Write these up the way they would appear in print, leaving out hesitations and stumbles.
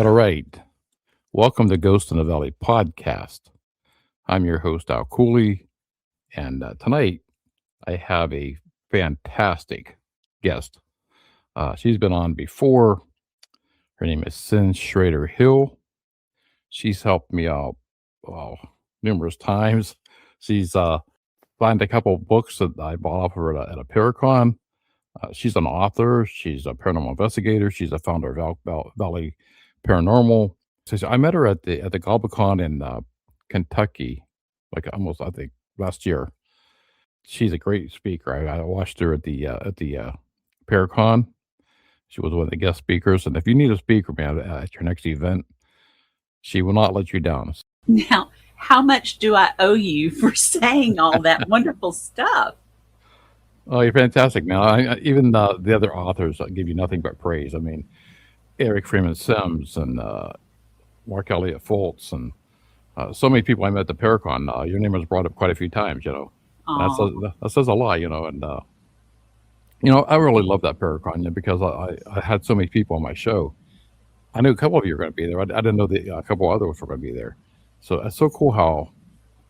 All right. Welcome to Ghost in the Valley podcast. I'm your host, Al Cooley, and tonight I have a fantastic guest. She's been on before. Her name is Cyn Shrader Hill. She's helped me out numerous times. She's signed a couple of books that I bought off of her at a Paracon. She's an author. She's a paranormal investigator. She's a founder of Valley Paranormal. So I met her at the GobbleCon in Kentucky, like almost I think last year. She's a great speaker. I watched her at the Paracon. She was one of the guest speakers. And if you need a speaker, man, at your next event, she will not let you down. Now, how much do I owe you for saying all that wonderful stuff? Oh, you're fantastic, man. Even the other authors give you nothing but praise. I mean, Eric Freeman Sims and Mark Elliott Fultz and so many people I met at the Paracon. Your name was brought up quite a few times, That says a lot, and I really love that Paracon because I had so many people on my show. I knew a couple of you were going to be there. I didn't know that a couple others were going to be there. So it's so cool how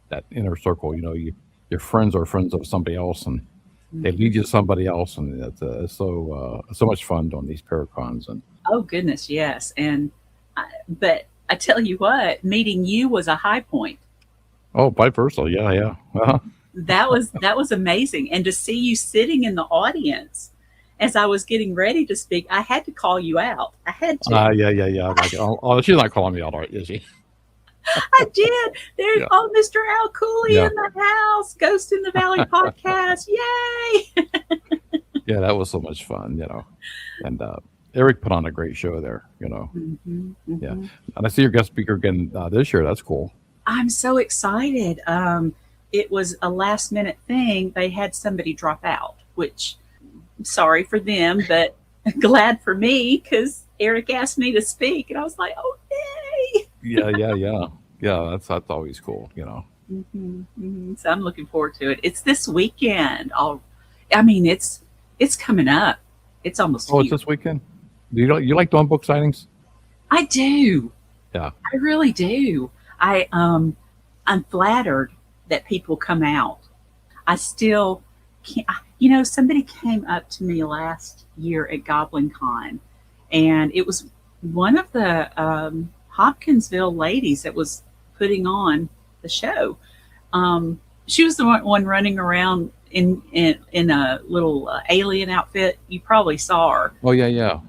that inner circle, your friends are friends of somebody else, and they lead you to somebody else, and it's so much fun doing these Paracons. And oh goodness, yes. But I tell you what, meeting you was a high point. Oh, vice versa, yeah. Uh-huh. That was amazing, and to see you sitting in the audience as I was getting ready to speak, I had to call you out. I had to. Yeah. Like, she's not calling me out, is she? I did. There's Mr. Al Cooley in the house, Ghost in the Valley podcast. Yay! Yeah, that was so much fun, And Eric put on a great show there, Mm-hmm. Yeah. And I see your guest speaker again this year. That's cool. I'm so excited. It was a last minute thing. They had somebody drop out, which sorry for them, but glad for me because Eric asked me to speak, and I was like, oh, yay! Yeah. That's always cool, So I'm looking forward to it. It's this weekend. It's coming up. It's almost. Oh, it's this weekend. You like doing book signings? I do. Yeah, I really do. I'm flattered that people come out. I still can't. Somebody came up to me last year at GoblinCon, and it was one of the Hopkinsville ladies that was putting on the show. She was the one running around in a little alien outfit. You probably saw her. Oh yeah.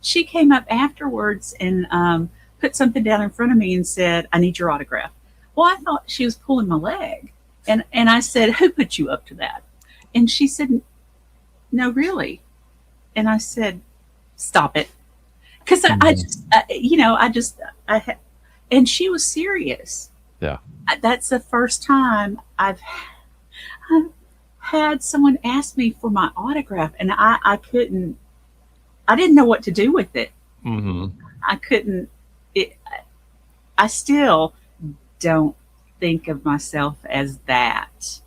She came up afterwards and put something down in front of me and said, "I need your autograph." Well, I thought she was pulling my leg, and I said, "Who put you up to that?" And she said, "No, really." And I said, "Stop it." Because and she was serious. Yeah. That's the first time I've had someone ask me for my autograph, and I didn't know what to do with it. Mm-hmm. I still don't think of myself as that.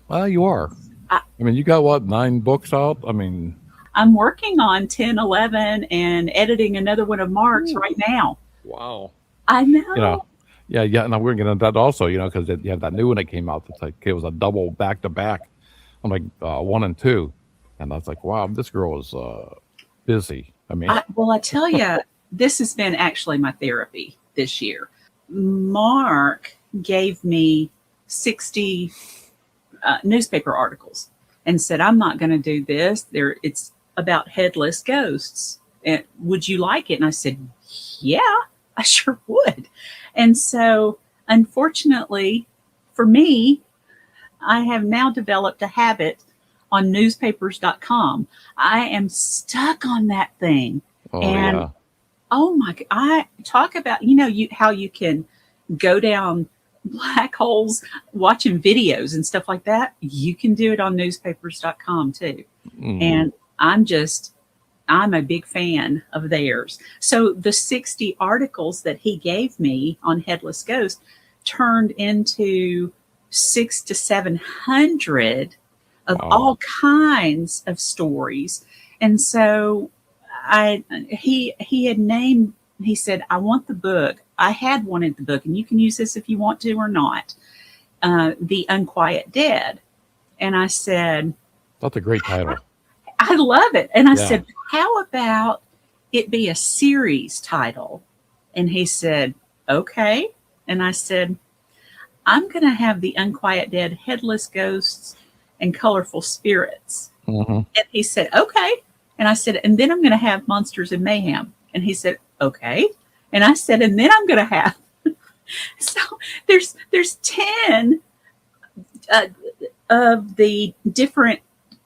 Well, you are. I mean, you got what, 9 books out? I mean, I'm working on 10, 11 and editing another one of Mark's right now. Wow. I know. Yeah. And we're going to get into that also, because you have that new one that came out. That's like, it was a double back to back. I'm like 1 and 2. And I was like, wow, this girl is busy. I mean, I tell you, this has been actually my therapy this year. Mark gave me 60 newspaper articles and said, "I'm not going to do this. It's about headless ghosts. And would you like it?" And I said, "Yeah, I sure would." And so, unfortunately for me, I have now developed a habit on newspapers.com. I am stuck on that thing. Oh my God, I talk about, how you can go down black holes watching videos and stuff like that. You can do it on newspapers.com too. Mm. And I'm a big fan of theirs. So the 60 articles that he gave me on Headless Ghost turned into 600 to 700 of all kinds of stories. And so he had named. He said, "I want the book. I had wanted the book, and you can use this if you want to or not. The Unquiet Dead." And I said, That's a great title. "I love it." And I Yeah. said, "How about it be a series title?" And he said, "Okay." And I said, "I'm going to have The Unquiet Dead, Headless Ghosts, and Colorful Spirits." Mm-hmm. And he said, "Okay." And I said, "And then I'm going to have Monsters and Mayhem." And he said, "Okay." And I said, "And then I'm going to have." So there's 10 of the different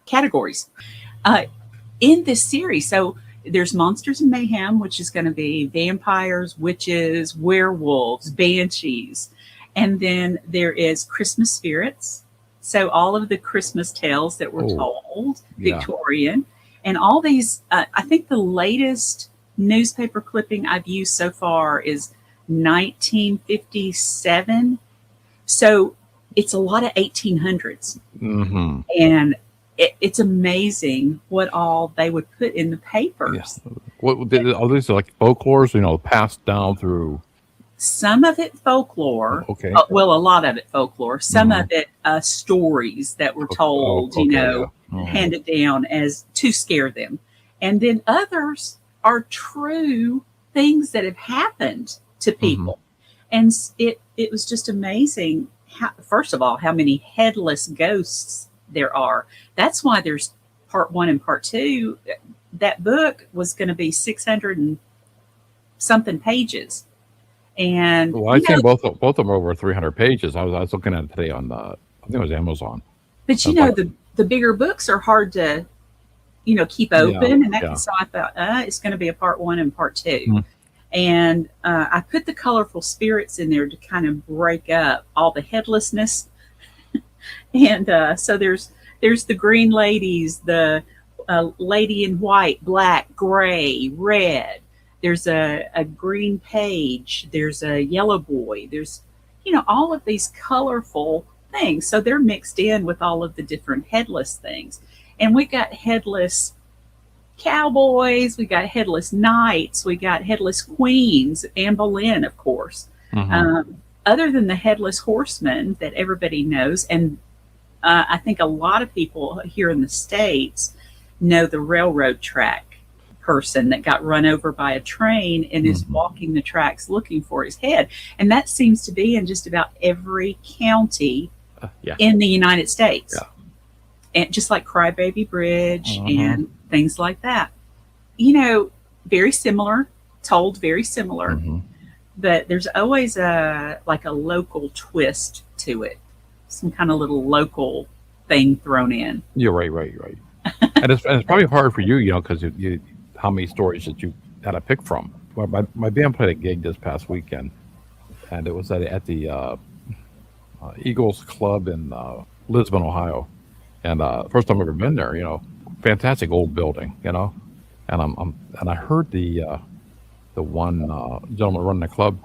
categories in this series. So there's Monsters and Mayhem, which is going to be vampires, witches, werewolves, banshees. And then there is Christmas spirits. So all of the Christmas tales that were told, yeah. Victorian, and all these, I think the latest newspaper clipping I've used so far is 1957. So it's a lot of 1800s. Mm-hmm. And it's amazing what all they would put in the papers. Yeah. What are these like folklores? Passed down through. Some of it folklore. Okay. Well, a lot of it folklore. Some of it stories that were told, handed down as to scare them. And then others are true things that have happened to people. And it was just amazing, first of all, how many headless ghosts there are. That's why there's part 1 and part 2. That book was going to be 600 and something pages. And I think both of them are over 300 pages. I was looking at it today on I think it was Amazon. But the bigger books are hard to keep open, and so I thought it's going to be a part 1 and part 2. Mm-hmm. And I put the colorful spirits in there to kind of break up all the headlessness. And so there's the green ladies, the lady in white, black, gray, red. There's a green page. There's a yellow boy. There's, all of these colorful things. So they're mixed in with all of the different headless things. And we got headless cowboys. We got headless knights. We got headless queens. Anne Boleyn, of course. Mm-hmm. Other than the headless horseman that everybody knows, and I think a lot of people here in the States know the railroad track person that got run over by a train and is walking the tracks looking for his head. And that seems to be in just about every county in the United States. Yeah. And just like Crybaby Bridge and things like that. Very similar, told very similar, but there's always a local twist to it. Some kind of little local thing thrown in. You're right. and it's probably hard for you, because you how many stories that you had to pick from. My band played a gig this past weekend, and it was at the Eagles Club in Lisbon, Ohio. And first time I've ever been there, fantastic old building, and I heard the one gentleman running the club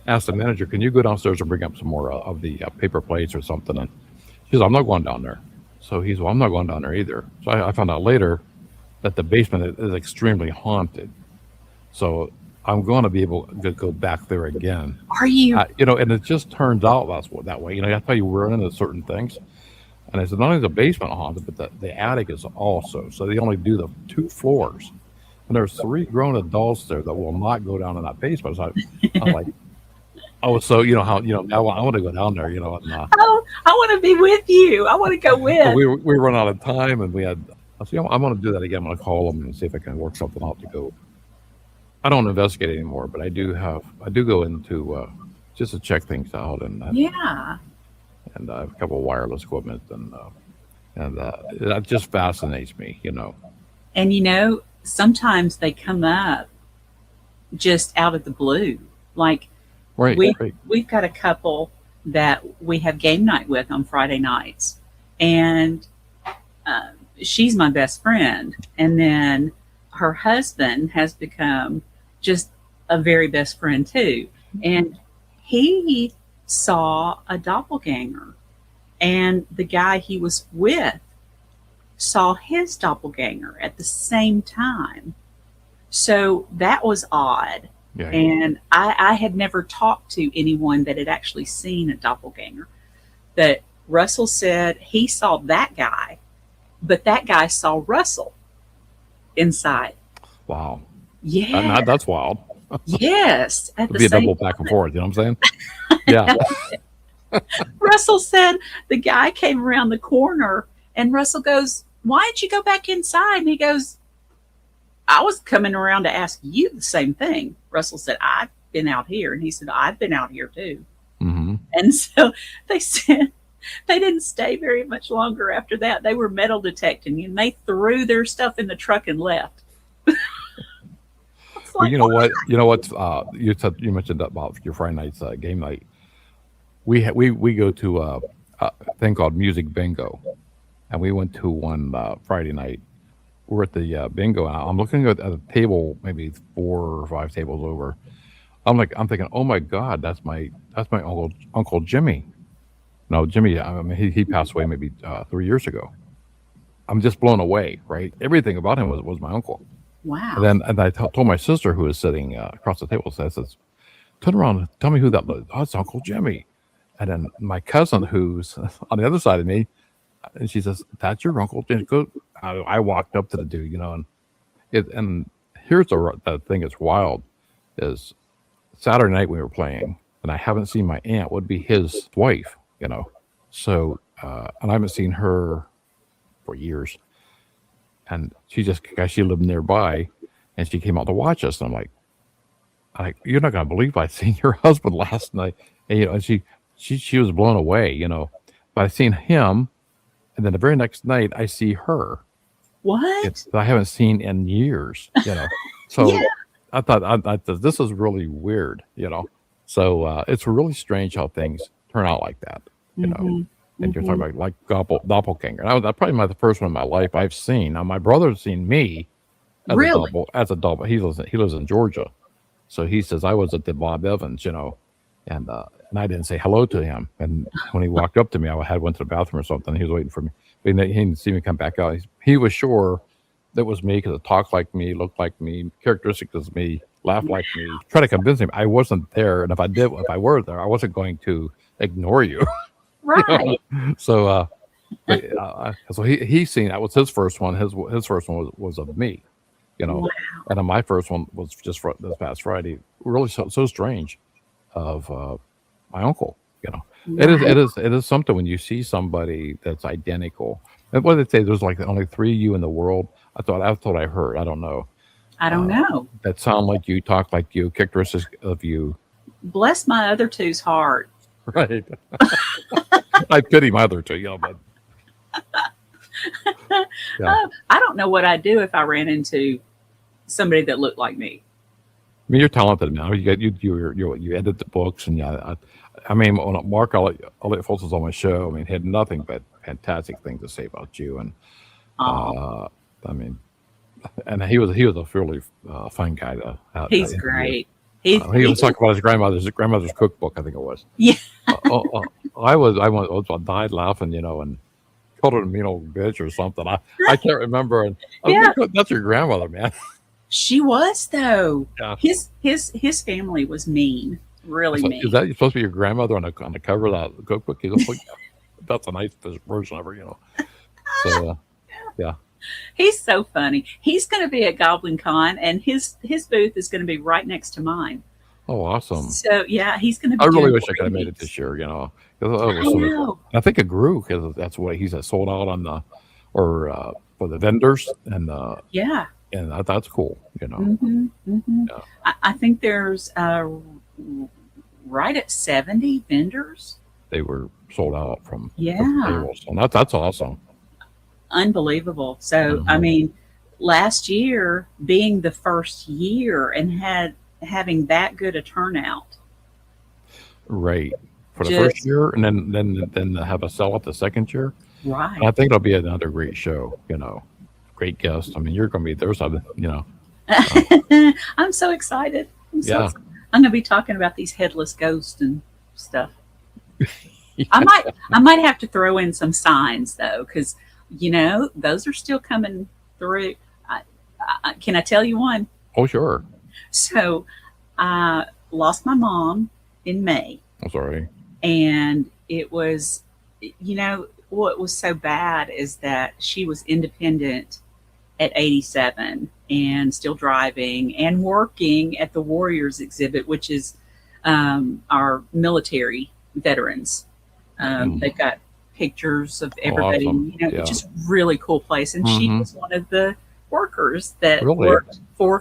asked the manager, "Can you go downstairs and bring up some more of the paper plates or something?" And she said, "I'm not going down there." So he's, "Well, I'm not going down there either." So I found out later that the basement is extremely haunted. So I'm going to be able to go back there again. Are you? And it just turns out that way. That's how you run into certain things. And I said, not only is the basement haunted, but the attic is also. So they only do the 2 floors. And there's 3 grown adults there that will not go down in that basement. So I'm like, so now I want to go down there, and I want to be with you. I want to go with. We run out of time, and I said, I'm going to do that again. I'm going to call them and see if I can work something out to go. I don't investigate anymore, but I do go into just to check things out, and and I have a couple of wireless equipment, and that just fascinates me, And sometimes they come up just out of the blue. Like we've got a couple that we have game night with on Friday nights, and she's my best friend. And then her husband has become just a very best friend too. And he saw a doppelganger, and the guy he was with saw his doppelganger at the same time. So that was odd. Yeah. And I had never talked to anyone that had actually seen a doppelganger. But Russell said he saw that guy, but that guy saw Russell inside. Wow. Yeah. That's wild. Yes. At It'd the be a same double back and forth. You know what I'm saying? Yeah. Russell said the guy came around the corner and Russell goes, "Why didn't you go back inside?" And he goes, "I was coming around to ask you the same thing." Russell said, "I've been out here." And he said, "I've been out here too." Mm-hmm. And so they said they didn't stay very much longer after that. They were metal detecting and they threw their stuff in the truck and left. Well, you know what? You know what? You mentioned about your Friday night's game night. We go to a thing called Music Bingo, and we went to one Friday night. We're at the bingo, and I'm looking at a table, maybe 4 or 5 tables over. I'm thinking, oh my God, that's my uncle Jimmy. No, Jimmy. I mean, he passed away maybe 3 years ago. I'm just blown away, right? Everything about him was my uncle. Wow. And I told my sister who was sitting across the table, says, "Turn around, and tell me who that was." "Oh, it's Uncle Jimmy." And then my cousin, who's on the other side of me, and she says, "That's your uncle Jimmy." I walked up to the dude, and here's the thing that's wild is Saturday night we were playing, and I haven't seen my aunt, would be his wife. So, and I haven't seen her for years. And she lived nearby, and she came out to watch us. And I'm like, "You're not going to believe I seen your husband last night." And she was blown away. But I seen him, and then the very next night I see her. What? I haven't seen in years. So Yeah. I thought this is really weird. So it's really strange how things turn out like that. Mhm. And you're Mhm. talking about like doppelganger. That's probably the first one in my life I've seen. Now my brother's seen me Really? as a double. He lives in Georgia, so he says I was at the Bob Evans, and I didn't say hello to him. And when he walked up to me, I went to the bathroom or something. He was waiting for me. But he didn't see me come back out. He was sure that was me because it talked like me, looked like me, characteristic as me, laughed like me. Try to convince him I wasn't there, and if I were there, I wasn't going to ignore you. Right. So, so he seen that was his first one. His first one was of me, Wow. and then my first one was just for this past Friday. Really so strange of my uncle. It is something when you see somebody that's identical. And what did they say? There's like only 3 of you in the world. That's what I heard. I don't know. I don't know. That sound like you, talk like you, characteristics of you. Bless my other two's heart. Right. I pity my other two, but yeah. I don't know what I'd do if I ran into somebody that looked like me. I mean, you're talented, man. You edit the books, and I mean, when Mark Elliott Fultz was on my show, I mean, he had nothing but fantastic things to say about you, and Oh, I mean, and he was a fairly fun guy to he's interview. great. He was talking about his grandmother's cookbook, I think it was. Yeah. I died laughing, and called her a mean old bitch or something. I can't remember. And Yeah. That's your grandmother, man. She was though. Yeah. His family was mean, really So, mean. is that supposed to be your grandmother on the cover of that cookbook? That's a nice version of her. So yeah. He's so funny. He's going to be at Goblin Con, and his booth is going to be right next to mine. Oh, awesome. So yeah, he's going to be. I really doing wish I could have made it readings. this year. 'Cause I it was so much fun. know. I think it grew because that's what he said sold out on for the vendors Yeah. and that's cool. Hmm. Hmm. Yeah. I think there's right at 70 vendors. They were sold out from Yeah. tables, and that's awesome. Unbelievable. So I Mhm. mean, last year being the first year and having that good a turnout. Right. For the Just first year, and then have a sell out the second year. And I right. think it'll be another great show. Great guest. I mean, you're going to be there. So, uh, I'm so excited. yeah. I'm going to be talking about these headless ghosts and stuff. I might have to throw in some signs though, because those are still coming through. Can I tell you one? Oh, sure. So I lost my mom in May, I'm sorry. and it was, what was so bad is that she was independent at 87 and still driving and working at the Warriors exhibit, which is our military veterans. They've got pictures of Oh, everybody. awesome. It's Yeah. just really cool place. And she Mm-hmm. was one of the workers that Really? worked 4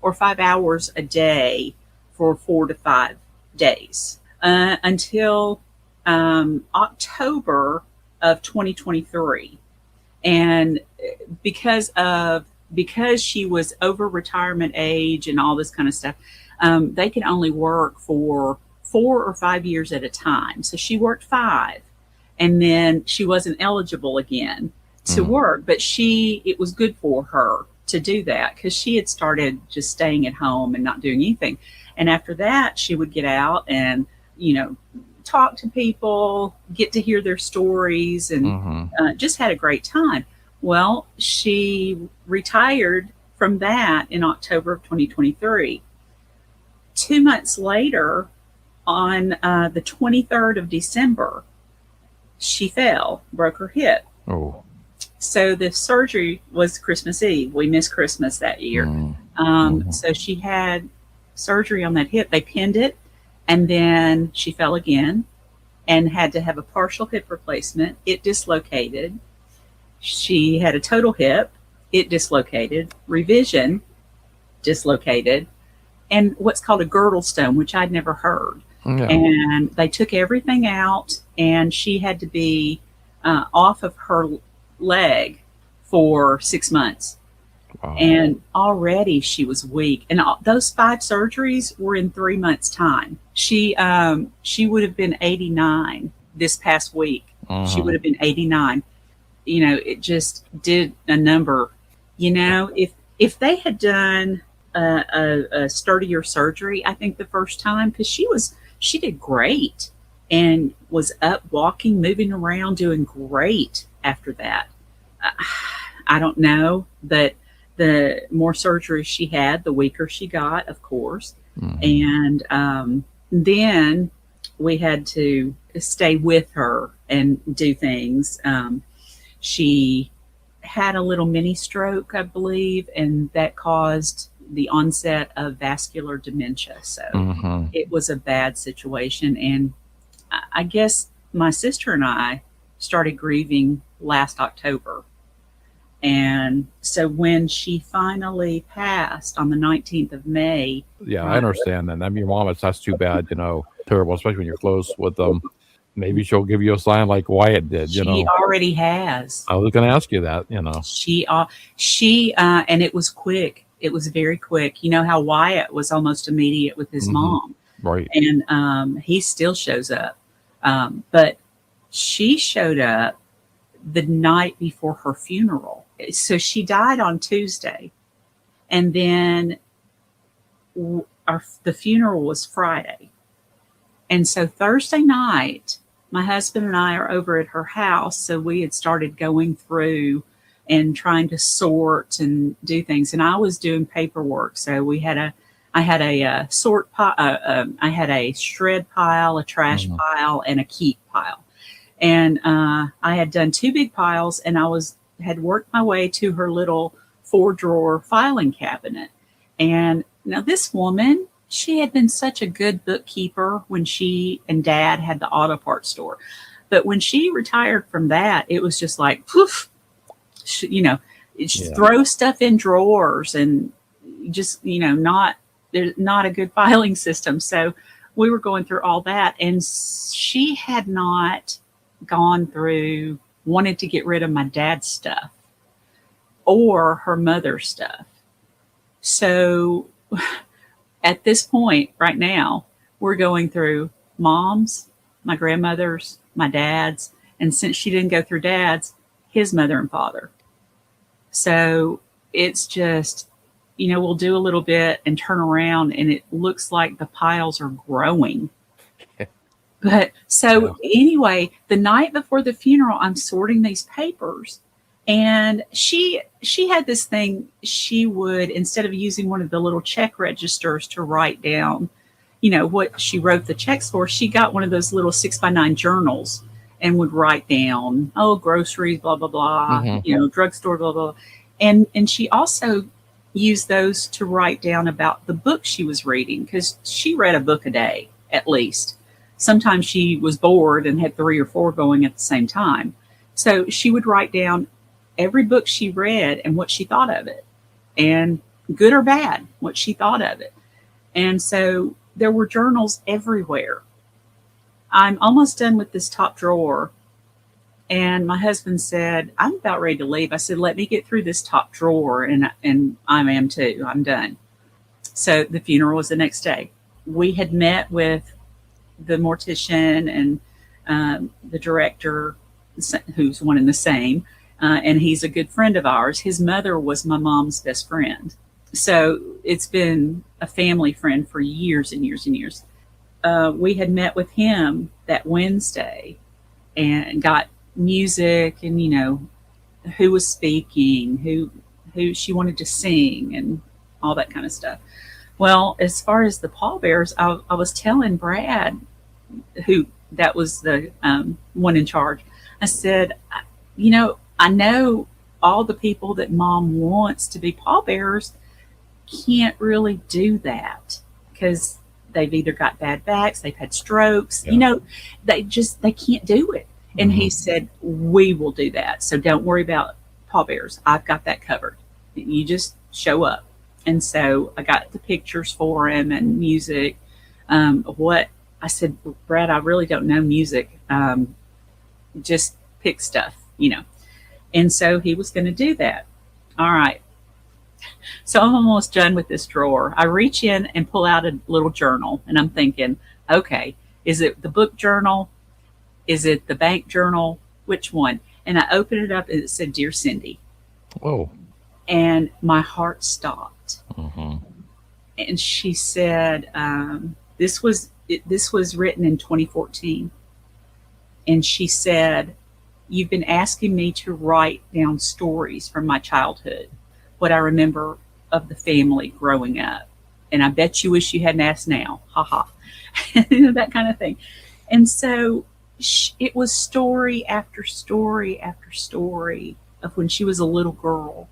or 5 hours a day for 4 to 5 days until October of 2023. And because she was over retirement age and all this kind of stuff, they can only work for 4 or 5 years at a time. So she worked 5, and then she wasn't eligible again to Mm. work. But it was good for her to do that because she had started just staying at home and not doing anything. And after that, she would get out and talk to people, get to hear their stories, and Mm-hmm. just had a great time. Well, she retired from that in October of 2023. 2 months later, on the 23rd of December, she fell, broke her hip. Oh. So the surgery was Christmas Eve. We missed Christmas that year. Mm-hmm. So she had surgery on that hip. They pinned it, and then she fell again and had to have a partial hip replacement. It dislocated. She had a total hip. It dislocated. Revision dislocated. And what's called a girdle stone, which I'd never heard. Yeah. And they took everything out, and she had to be off of her leg for 6 months. Wow. And already she was weak. And those 5 surgeries were in 3 months' time. She would have been 89 this past week. She would have been 89. It just did a number. If they had done a sturdier surgery, I think the first time, because she did great and was up walking, moving around, doing great after that. I don't know, but the more surgery she had, the weaker she got, of course. Mm-hmm. And then we had to stay with her and do things. She had a little mini stroke, I believe, and that caused the onset of vascular dementia. So Mm-hmm. it was a bad situation. And I guess my sister and I started grieving last October. And so when she finally passed on the 19th of May. Yeah, I understand that. I mean, your mom, that's too bad, terrible, especially when you're close with them. Maybe she'll give you a sign like Wyatt did, She already has. I was going to ask you that, She and it was quick. It was very quick. You know how Wyatt was almost immediate with his mom. Right. And he still shows up. But she showed up the night before her funeral. So she died on Tuesday. And then the funeral was Friday. And so Thursday night, my husband and I are over at her house. So we had started going through and trying to sort and do things. And I was doing paperwork. So I had a sort pile, I had a shred pile, a trash pile, and a keep pile. And I had done 2 big piles, and had worked my way to her little 4-drawer filing cabinet. And now this woman, she had been such a good bookkeeper when she and Dad had the auto parts store. But when she retired from that, it was just like, poof, throw stuff in drawers and just, there's not a good filing system. So we were going through all that. And she had not gone through, wanted to get rid of my dad's stuff or her mother's stuff. So at this point right now, we're going through mom's, my grandmother's, my dad's, and since she didn't go through dad's, his mother and father. So it's just, we'll do a little bit and turn around, and it looks like the piles are growing. But so anyway, the night before the funeral, I'm sorting these papers, and she had this thing. She would, instead of using one of the little check registers to write down, what she wrote the checks for, she got one of those little 6x9 journals and would write down, oh, groceries, blah blah blah, drugstore, blah blah, and she also used those to write down about the book she was reading, because she read a book a day at least. Sometimes she was bored and had 3 or 4 going at the same time. So she would write down every book she read and what she thought of it, and good or bad, what she thought of it. And so there were journals everywhere. I'm almost done with this top drawer. And my husband said, I'm about ready to leave. I said, let me get through this top drawer. And I am too. I'm done. So the funeral was the next day. We had met with the mortician and the director, who's one and the same, and he's a good friend of ours. His mother was my mom's best friend, so it's been a family friend for years and years and years. We had met with him that Wednesday and got music, and who was speaking, who she wanted to sing, and all that kind of stuff. Well, as far as the pallbearers, I was telling Brad, who that was the one in charge. I said, I know all the people that Mom wants to be pallbearers can't really do that because they've either got bad backs, they've had strokes, they can't do it. And he said, we will do that. So don't worry about pallbearers. I've got that covered. You just show up. And so I got the pictures for him and music. I said, Brad, I really don't know music. Just pick stuff, And so he was going to do that. All right. So I'm almost done with this drawer. I reach in and pull out a little journal, and I'm thinking, okay, is it the book journal? Is it the bank journal? Which one? And I opened it up, and it said, Dear Cindy. Whoa. And my heart stopped. Mm-hmm. And she said, this was written in 2014. And she said, you've been asking me to write down stories from my childhood, what I remember of the family growing up. And I bet you wish you hadn't asked now. Ha ha. That kind of thing. And so it was story after story after story of when she was a little girl.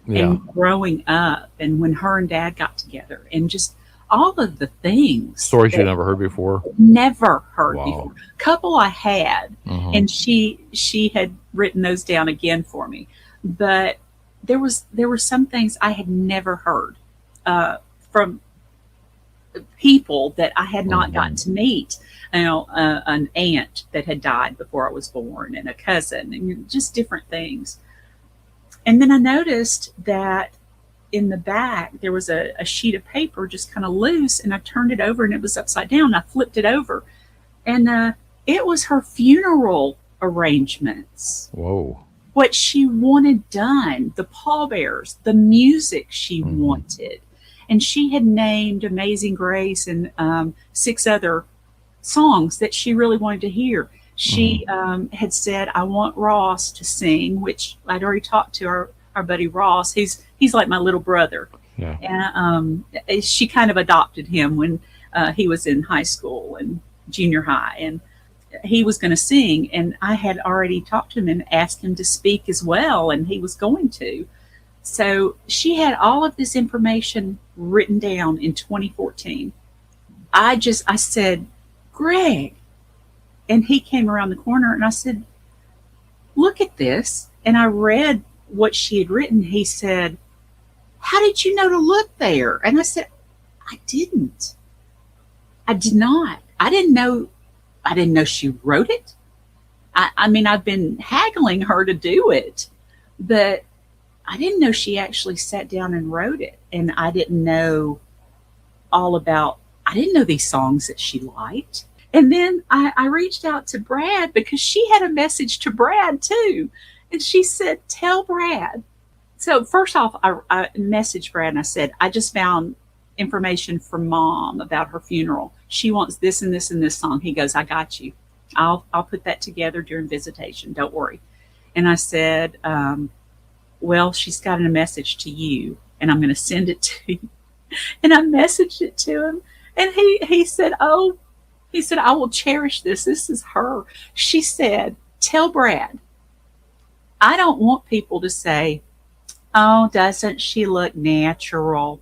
Yeah. And growing up, and when her and Dad got together, and just all of the things. Stories you never heard before? Never heard before. Couple I had, and she had written those down again for me. But there were some things I had never heard from people that I had not gotten to meet. An aunt that had died before I was born, and a cousin, and just different things. And then I noticed that in the back, there was a sheet of paper just kind of loose, and I turned it over and it was upside down. I flipped it over, and it was her funeral arrangements. Whoa. What she wanted done, the pallbearers, the music she wanted. And she had named Amazing Grace and 6 other songs that she really wanted to hear. She had said, I want Ross to sing, which I'd already talked to our buddy Ross. He's like my little brother. Yeah. And she kind of adopted him when he was in high school and junior high. And he was going to sing. And I had already talked to him and asked him to speak as well. And he was going to. So she had all of this information written down in 2014. I said, Greg. And he came around the corner, and I said, look at this. And I read what she had written. He said, how did you know to look there? And I said, I didn't. I did not. I didn't know she wrote it. I mean, I've been haggling her to do it, but I didn't know she actually sat down and wrote it. And I didn't know I didn't know these songs that she liked. And then I reached out to Brad because she had a message to Brad too. And she said, tell Brad. So first off, I messaged Brad and I said, I just found information from Mom about her funeral. She wants this and this and this song." He goes, "I got you. I'll put that together during visitation. Don't worry." And I said, "Well, she's got a message to you, and I'm going to send it to you." And I messaged it to him, and he said, "Oh," he said, "I will cherish this. This is her." She said, "Tell Brad, I don't want people to say, 'Oh, doesn't she look natural?'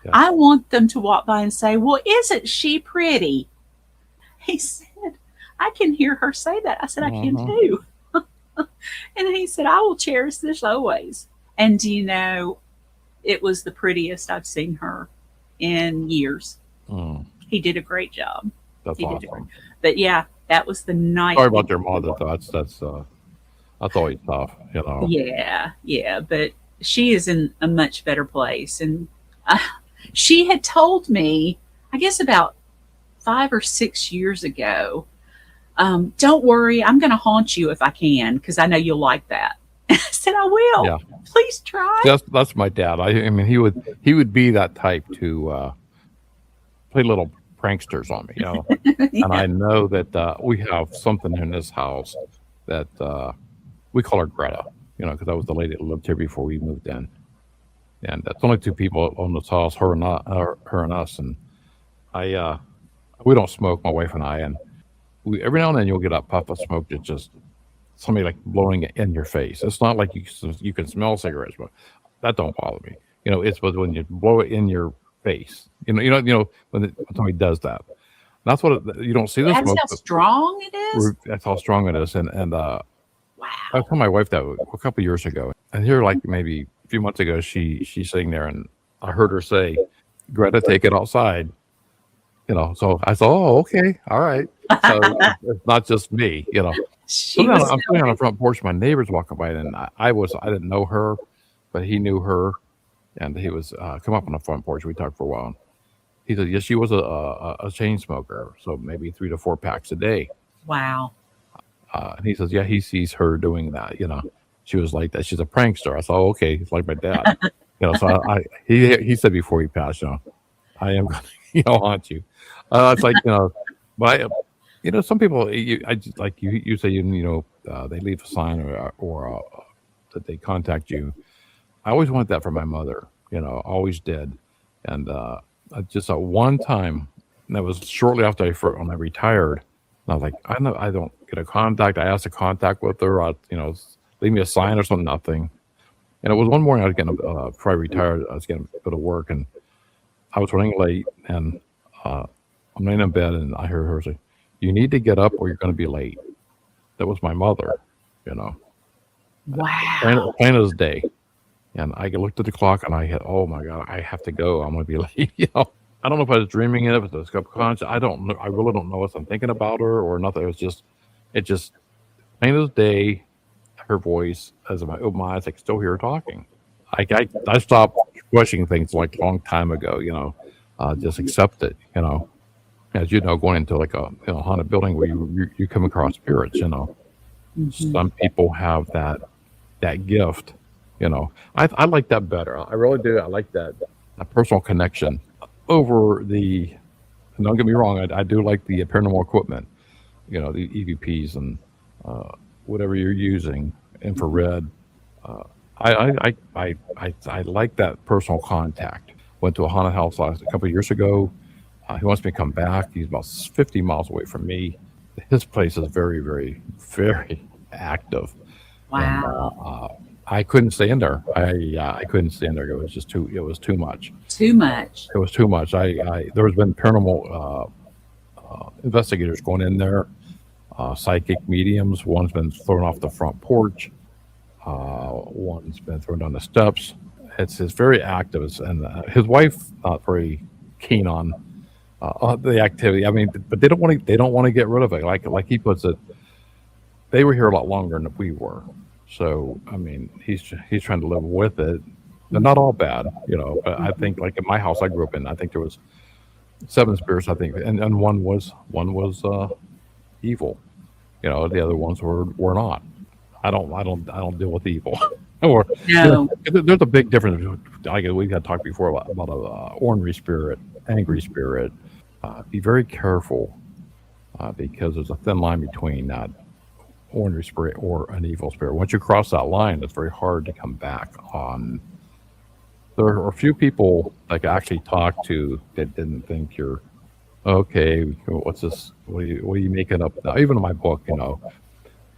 Yeah. I want them to walk by and say, 'Well, isn't she pretty?'" He said, "I can hear her say that." I said, "I can too." And he said, "I will cherish this always." And do you know, it was the prettiest I've seen her in years. Mm, He did a great job. that's He did a great. awesome. But yeah, that was the night. Sorry about your mother. Though. That's always tough. Yeah. But she is in a much better place. And she had told me, I guess about 5 or 6 years ago, "Don't worry, I'm going to haunt you if I can, because I know you'll like that." And I said, "I will. Yeah. Please try." That's my dad. I mean, he would be that type to play little pranksters on me, And I know that we have something in this house that we call her Greta, because that was the lady that lived here before we moved in, and that's only two people own this house, her and us, and we don't smoke, my wife and I, and every now and then you'll get a puff of smoke that's just somebody like blowing it in your face. It's not like you can smell cigarettes, but that don't bother me. It's when you blow it in your face. When somebody does that. That's what you don't see the That's smoke. how strong it is. That's how strong it is. And Wow. I told my wife that a couple of years ago, and here, like maybe a few months ago, she's sitting there, and I heard her say, "Greta, take it outside." So I thought, "Oh, okay, all right." So it's not just me, She I'm was sitting on the front porch. My neighbor's walking by, and I didn't know her, but he knew her, and he was come up on the front porch. We talked for a while. And he said, "Yes, she was a chain smoker, so maybe 3 to 4 packs a day." wow. And he says, "Yeah, he sees her doing that. She was like that. She's a prankster." I thought, "Oh, okay, it's like my dad." So he said before he passed, "I am going to haunt you." It's like but some people, I just, like you say, they leave a sign or that they contact you. I always wanted that for my mother. Always did, and just one time, and that was shortly after when I retired. And I was like, I don't get a contact. I asked to contact with her. Leave me a sign or something. Nothing. And it was one morning I was getting before I retired. I was getting to go to work, and I was running late, and I'm laying in bed, and I heard her say, "You need to get up, or you're going to be late." That was my mother. Wow. Plain as day. And I looked at the clock, and I had, "Oh my God, I have to go. I'm going to be late." I don't know if I was dreaming it, if it was subconscious. I don't know. I really don't know if I'm thinking about her or nothing. It just plain as day. Her voice, as I opened my eyes, I could still hear her talking. I stopped questioning things like a long time ago. Just accept it. As going into like a haunted building where you come across spirits. Mhm. Some people have that gift. I like that better. I really do. I like that personal connection over the. Don't get me wrong. I do like the paranormal equipment. The EVPs and whatever you're using, infrared. Uh, I like that personal contact. Went to a haunted house a couple of years ago. He wants me to come back. He's about 50 miles away from me. His place is very, very, very active. And Wow. I couldn't stay in there. I couldn't stay in there. It was just too. It was too much. Too much. It was too much. There has been paranormal investigators going in there, psychic mediums. One's been thrown off the front porch. One's been thrown down the steps. It's very active, and his wife not very keen on the activity. I mean, but they don't want to. They don't want to get rid of it. Like he puts it, they were here a lot longer than we were. So I mean, he's trying to live with it. They're not all bad, But I think, like in my house I grew up in, I think there was 7 spirits. I think, and one was evil. The other ones were not. I don't deal with evil. or No. there's a big difference. Like we had talked before about a ornery spirit, angry spirit. Be very careful because there's a thin line between that ornery spirit or an evil spirit. Once you cross that line, it's very hard to come back on. There are a few people like I actually talked to that didn't think you're okay. What's this? What are you making up now? Even in my book,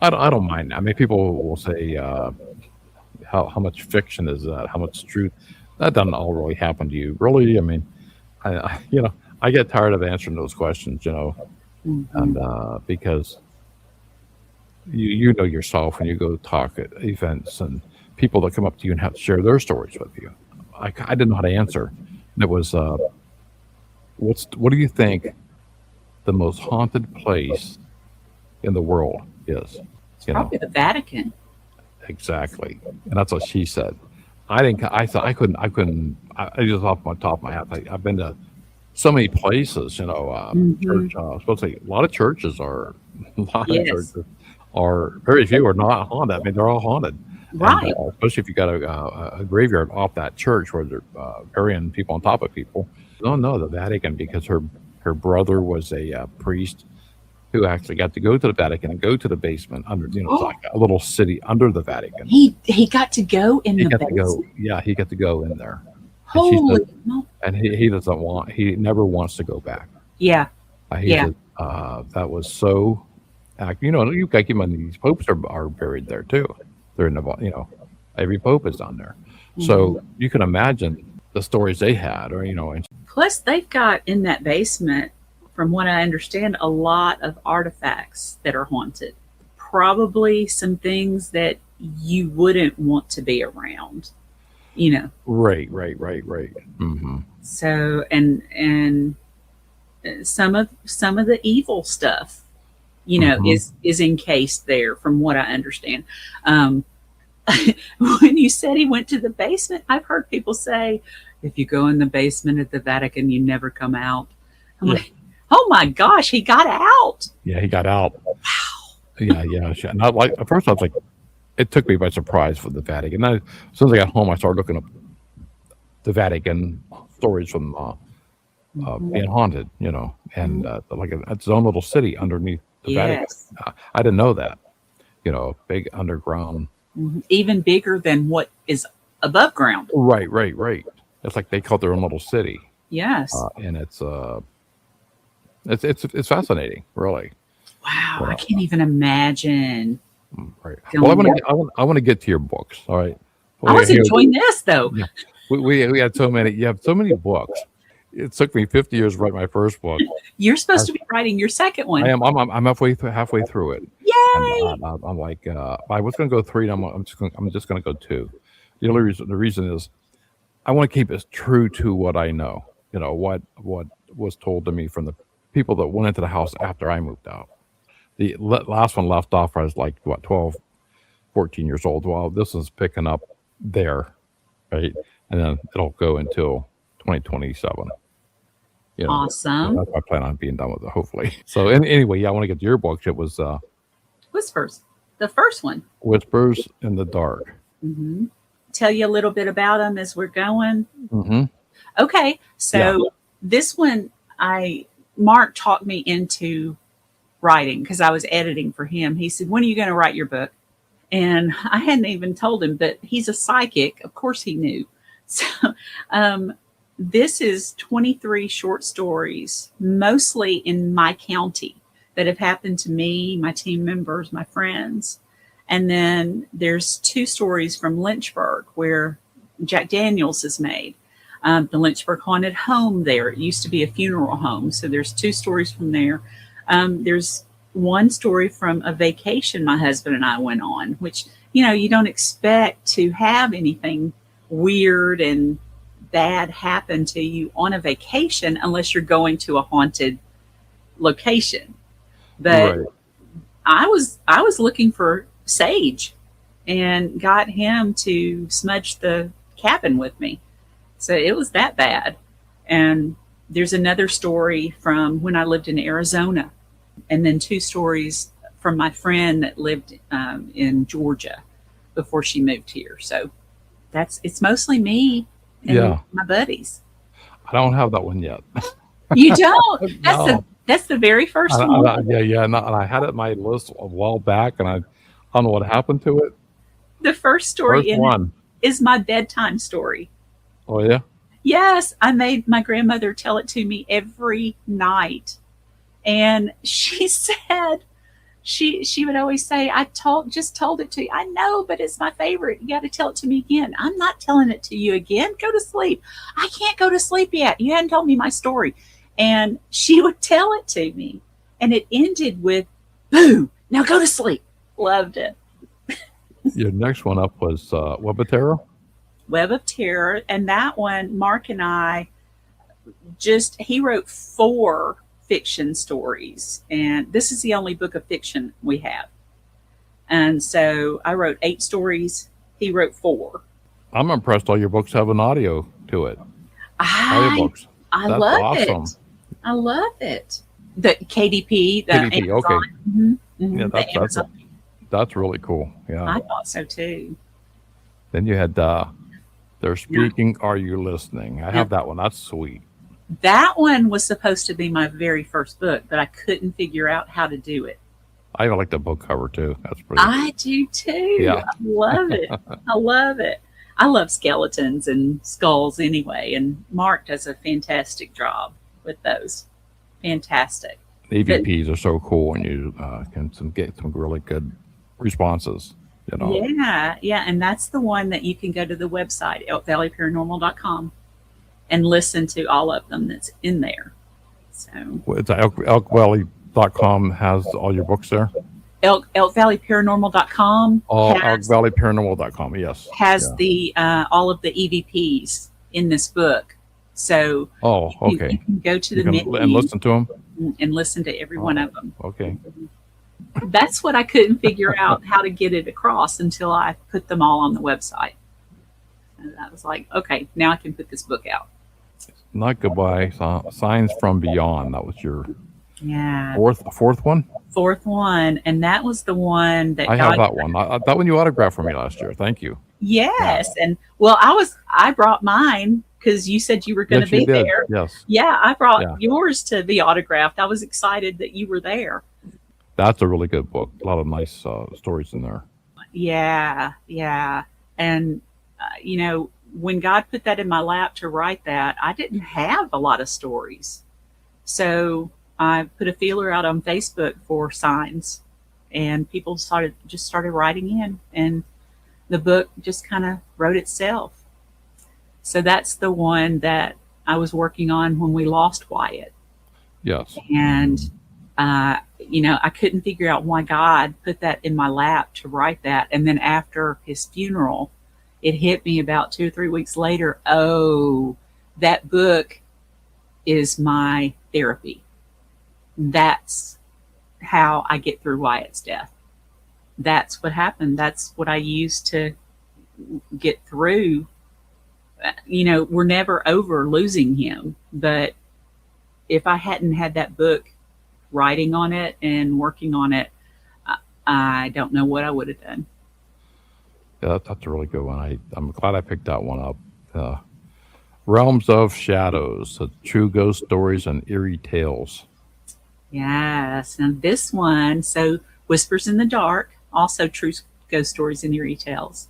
I don't mind. I mean, people will say, how much fiction is that? How much truth? That doesn't all really happen to you, really. I mean, I get tired of answering those questions, and because you know yourself when you go talk at events and people that come up to you and have to share their stories with you. I didn't know how to answer. And it was, what do you think the most haunted place in the world is? Probably the Vatican. Exactly, and that's what she said. I didn't. I thought I couldn't. I just off my top of my head. I've been to so many places. Church. Supposed to say a lot of churches are. A lot of churches are. Very few are not haunted. I mean, they're all haunted. Right. And, especially if you got a graveyard off that church where they're burying people on top of people. No, the Vatican, because her brother was a priest who actually got to go to the Vatican and go to the basement under, it's like a little city under the Vatican. He got to go in the basement. He got to go in there. Holy! And he doesn't want. He never wants to go back. Yeah. Said, that was so. You got these popes are buried there too. They're in the every pope is on there, so you can imagine the stories they had, And plus, they've got in that basement, from what I understand, a lot of artifacts that are haunted. Probably some things that you wouldn't want to be around. Right. Mm-hmm. So and some of the evil stuff, is encased there, from what I understand. When you said he went to the basement, I've heard people say, if you go in the basement at the Vatican, you never come out. I'm like, oh my gosh, he got out. Yeah, he got out. Wow. Yeah. Not like at first I was like, it took me by surprise for the Vatican. Then as soon as I got home, I started looking up the Vatican stories from being haunted, and like its own little city underneath the Vatican. I didn't know that, big underground. Even bigger than what is above ground. Right. It's like they call it their own little city. Yes. And it's fascinating, really. Wow, I can't even imagine. Right. Well, I want to get to your books. All right. I was enjoying this though. Yeah. We had so many. You have so many books. It took me 50 years to write my first book. You're supposed to be writing your second one. I am. I'm halfway through it. Yay! And, I'm like, I was going to go 3. And I'm just going to go 2. The reason is, I want to keep it true to what I know. What was told to me from the people that went into the house after I moved out. The last one left off. I was like 12, 14 years old. Well, this is picking up there, right? And then it'll go until 2027. Awesome. That's my plan on being done with it, hopefully. So anyway, I want to get to your book. It was Whispers, the first one. Whispers in the Dark. Mm-hmm. Tell you a little bit about them as we're going. Mm-hmm. Okay, so this one, Mark talked me into writing because I was editing for him. He said, when are you going to write your book? And I hadn't even told him, but he's a psychic. Of course he knew. So this is 23 short stories, mostly in my county, that have happened to me, my team members, my friends. And then there's 2 stories from Lynchburg where Jack Daniels is made. The Lynchburg Haunted Home there. It used to be a funeral home. So there's 2 stories from there. There's one story from a vacation my husband and I went on, which, you don't expect to have anything weird and bad happen to you on a vacation unless you're going to a haunted location. But I was looking for Sage and got him to smudge the cabin with me. So it was that bad. And there's another story from when I lived in Arizona, and then 2 stories from my friend that lived in Georgia. before she moved here. So it's mostly me and Yeah. my buddies. I don't have that one yet. You don't? No. That's the very first I, one. yeah. And I had it in my list a while back, and I don't know what happened to it. The first story First in it one. is my bedtime story. Oh, yeah? Yes, I made my grandmother tell it to me every night. And she said she would always say, just told it to you. I know, but it's my favorite. You got to tell it to me again. I'm not telling it to you again. Go to sleep. I can't go to sleep yet. You hadn't told me my story. And she would tell it to me. And it ended with, boo, now go to sleep. Loved it. Your next one up was Web of Terror? Web of Terror. And that one, Mark and I he wrote 4 fiction stories. And this is the only book of fiction we have. And so I wrote 8 stories. He wrote 4. I'm impressed all your books have an audio to it. Audiobooks. I That's love awesome. it. I love it. The KDP, the KDP, Amazon. okay. Mm-hmm, mm-hmm, Yeah, the Amazon. that's really cool. Yeah. I thought so too. Then you had They're Speaking, Are You Listening? I have that one. That's sweet. That one was supposed to be my very first book, but I couldn't figure out how to do it. I like the book cover too. That's pretty. I do too. Yeah. I love it. I love it. I love skeletons and skulls anyway, and Mark does a fantastic job with those. Fantastic. EVPs are so cool when you can get some really good responses. You know. Yeah, and that's the one that you can go to the website elkvalleyparanormal.com and listen to all of them that's in there. So It's elkvalley.com has all your books there. elkvalleyparanormal.com elkvalleyparanormal.com. Yes, has the all of the EVPs in this book. So okay. You can go to the menu and listen to them and listen to every one of them. Okay. That's what I couldn't figure out how to get it across until I put them all on the website. And I was like, okay, now I can put this book out. Not Goodbye. Signs from Beyond. That was your fourth one. Fourth one, and that was the one that I have that one. That one you autographed for me last year. Thank you. Yes, and well, I brought mine because you said you were going to be there. Yes. Yeah, I brought yours to be autographed. I was excited that you were there. That's a really good book. A lot of nice stories in there. Yeah, and when God put that in my lap to write that, I didn't have a lot of stories, so I put a feeler out on Facebook for signs, and people started writing in, and the book just kind of wrote itself. So that's the one that I was working on when we lost Wyatt. Yes. And, I couldn't figure out why God put that in my lap to write that. And then after his funeral, it hit me about 2 or 3 weeks later. Oh, that book is my therapy. That's how I get through Wyatt's death. That's what happened. That's what I used to get through. We're never over losing him, but if I hadn't had that book, writing on it and working on it, I don't know what I would have done. Yeah, that's a really good one. I'm glad I picked that one up. Realms of Shadows, True Ghost Stories and Eerie Tales. Yes, and this one, so Whispers in the Dark, also True Ghost Stories and Eerie Tales.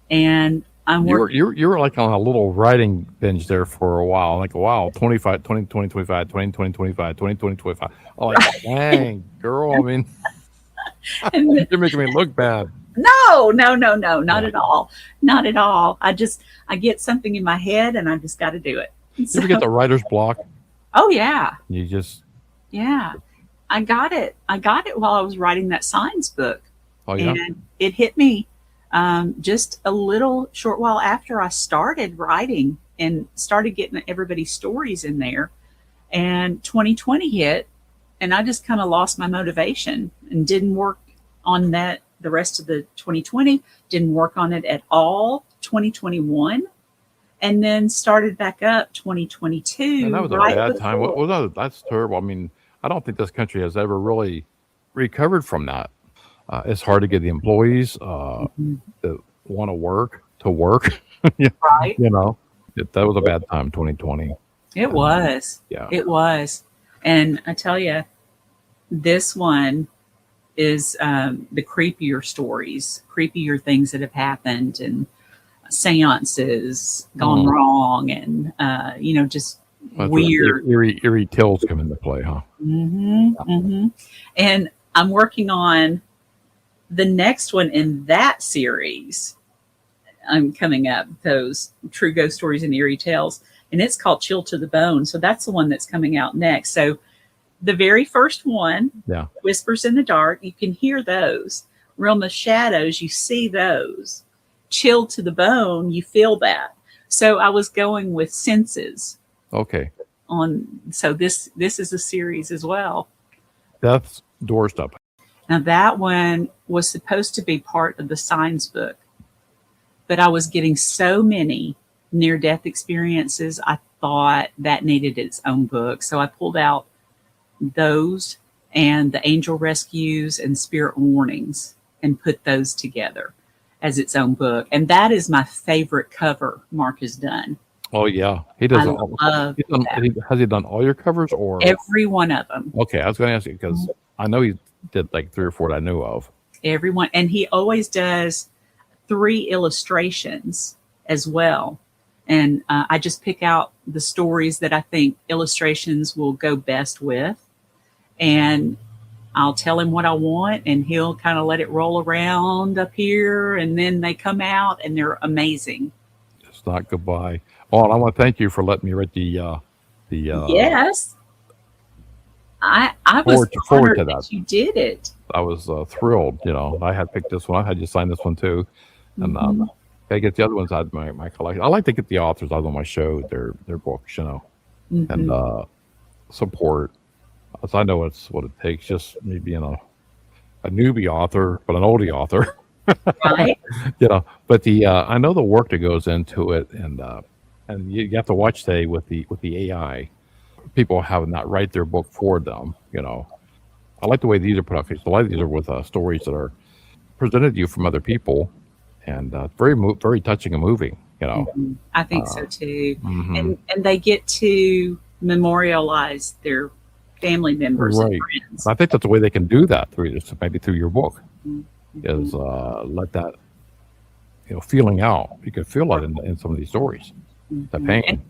And you were like on a little writing binge there for a while. Like, wow, 25, 20, 20, 25, 20, 20, 25, 20, 20, 25. Oh, like, dang, girl. I mean, you're making me look bad. No, not at all. Not at all. I get something in my head and I just got to do it. You ever get the writer's block? Oh, yeah. Yeah. I got it while I was writing that science book. Oh, yeah. And it hit me just a little short while after I started writing and started getting everybody's stories in there. And 2020 hit, and I just kind of lost my motivation and didn't work on that the rest of the 2020, didn't work on it at all 2021, and then started back up 2022. And that was a bad time. That's terrible. I mean, I don't think this country has ever really recovered from that. It's hard to get the employees Mhm. that want to work. Yeah, Right. you know, that was a bad time, 2020. It And was. yeah, It was. And I tell you, this one is the creepier stories, creepier things that have happened, and seances gone mm, wrong, and just that's where the weird. eerie tales come into play, huh? And I'm working on the next one in that series. I'm coming up, those true ghost stories and eerie tales, and it's called Chill to the Bone. So that's the one that's coming out next. So the very first one, Yeah. Whispers in the Dark, you can hear those. Realm of Shadows, you see those. Chill to the Bone, you feel that. So I was going with senses Okay. on. So this is a series as well. Death's Doorstep. Now that one was supposed to be part of the Signs book, but I was getting so many near death experiences. I thought that needed its own book. So I pulled out those and the angel rescues and spirit warnings and put those together as its own book. And that is my favorite cover Mark has done. Oh yeah, he I does all. love that. Has he done all your covers or? Every one of them. Okay, I was going to ask you because I know he did like 3 or 4 that I knew of. Everyone. And he always does 3 illustrations as well. And I just pick out the stories that I think illustrations will go best with. And I'll tell him what I want, and he'll kind of let it roll around up here. And then they come out and they're amazing. It's not goodbye. Oh, and I want to thank you for letting me write the Yes. I was forward honored to that that. you did it. I was thrilled. I had picked this one. I had you sign this one too, and Mhm. I get the other ones out of my collection. I like to get the authors out on my show, their books, and Mhm. support. So I know it's what it takes. Just me being a newbie author, but an oldie author. Right? But the I know the work that goes into it, and you have to watch today with the AI. People having that write their book for them. I like the way these are put up. A lot of these are with stories that are presented to you from other people, and very touching and moving. I think so too. Hmm. And they get to memorialize their family members and Right. friends. I think that's the way they can do that through this, maybe through your book, Mhm. is let that feeling out. You can feel it in some of these stories. The Mhm. pain.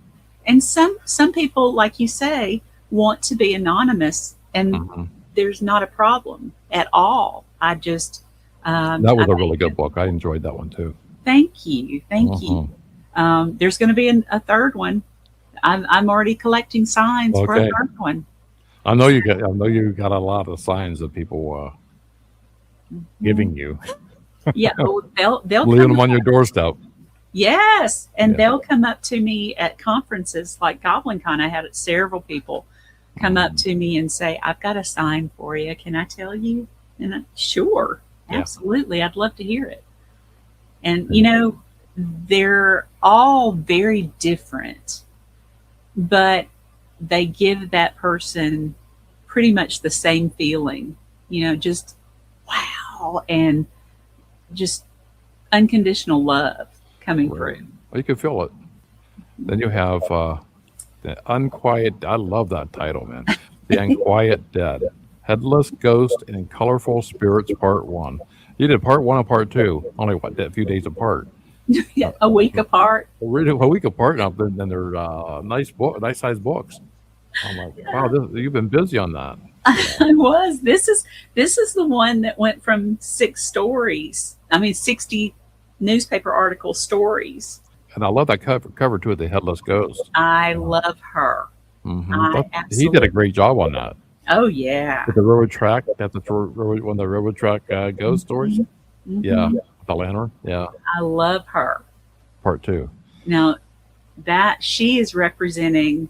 And some people, like you say, want to be anonymous, and Hmm. there's not a problem at all. I just That was I a really think good book. I enjoyed that one too. thank you, thank you. Hmm. There's going to be a third one. I'm already collecting signs for a Okay. third one. I know you got. I know you got a lot of signs that people Mhm. giving you, Yeah, oh, they'll leaving come them on your doorstep. Yes, and Yeah. they'll come up to me at conferences like GoblinCon. I had several people come up Mhm. to me and say, "I've got a sign for you. Can I tell you?" And sure, Yeah. absolutely. I'd love to hear it. And And they're all very different, but they give that person pretty much the same feeling. Just wow, and just unconditional love coming right. through. Well, you can feel it. Then you have the Unquiet. I love that title, man. The Unquiet Dead, Headless Ghost and Colorful Spirits, Part One. You did Part One and Part Two, only a few days apart. Yeah, Uh, a week apart. We're a week apart now, and they're nice sized books. I'm like, wow, you've been busy on that. I was. This is the one that went from 6 stories. I mean, 60 newspaper article stories. And I love that cover too, of the Headless Ghost. I love her. Hmm. I He did a absolutely. great job on that. Oh yeah. With the railroad track, that's one of the railroad track ghost stories. Mhm. Yeah, Mhm. the lantern. Yeah, I love her. Part Two. Now that she is representing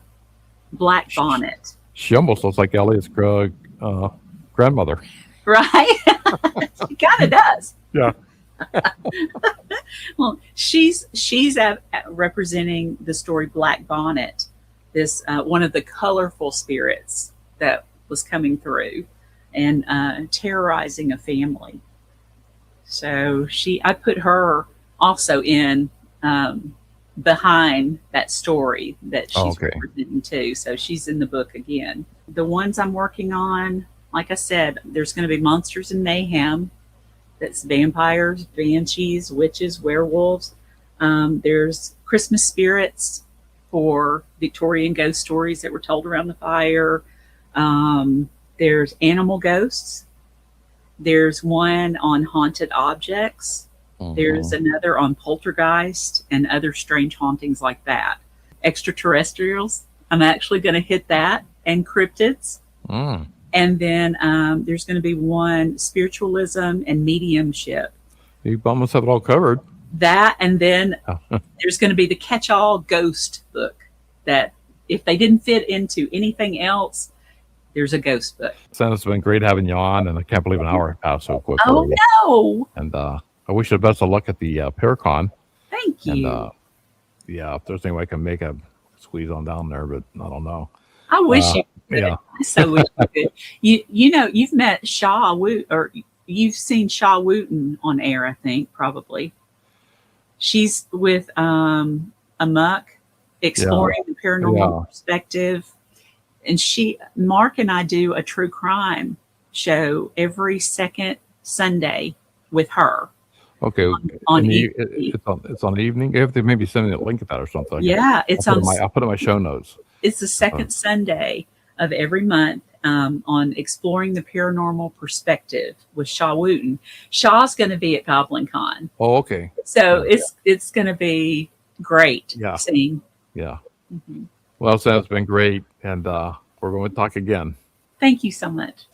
Black She, Bonnet, she almost looks like Elliot's grandmother. right? She kind of does. Yeah. Well, she's representing the story Black Bonnet, this one of the colorful spirits that was coming through and terrorizing a family. So I put her also in behind that story that Oh, she's okay. representing too. So she's in the book again. The ones I'm working on, like I said, there's going to be Monsters and Mayhem. That's vampires, banshees, witches, werewolves. There's Christmas spirits for Victorian ghost stories that were told around the fire. There's animal ghosts. There's one on haunted objects. There's another on poltergeist and other strange hauntings like that. Extraterrestrials. I'm actually going to hit that, and cryptids. Mm. And then there's going to be one spiritualism and mediumship. You almost have it all covered. That, and then there's going to be the catch-all ghost book that if they didn't fit into anything else, there's a ghost book. Cyn, it's been great having you on, and I can't believe an hour passed so quickly. Oh, no. And I wish you the best of luck at the Paracon. Thank you. And yeah, if there's any way I can make a squeeze on down there, but I don't know. I wish you could. Yeah. I so wish you could. You know, you've met Shaw Woot, or you've seen Shaw Wooten on air, I think, probably. She's with Amok, exploring the paranormal perspective. And Mark and I do a true crime show every second Sunday with her. Okay. On it's on the evening. You have to maybe send me a link of that or something. Yeah, I'll put it in my show notes. It's the second Sunday of every month on exploring the paranormal perspective with Shaw Wooten. Shaw's going to be at Goblin Con. Oh, okay. So it's going to be great seeing. Yeah. Mm-hmm. Well, Cyn, it's been great, and we're going to talk again. Thank you so much.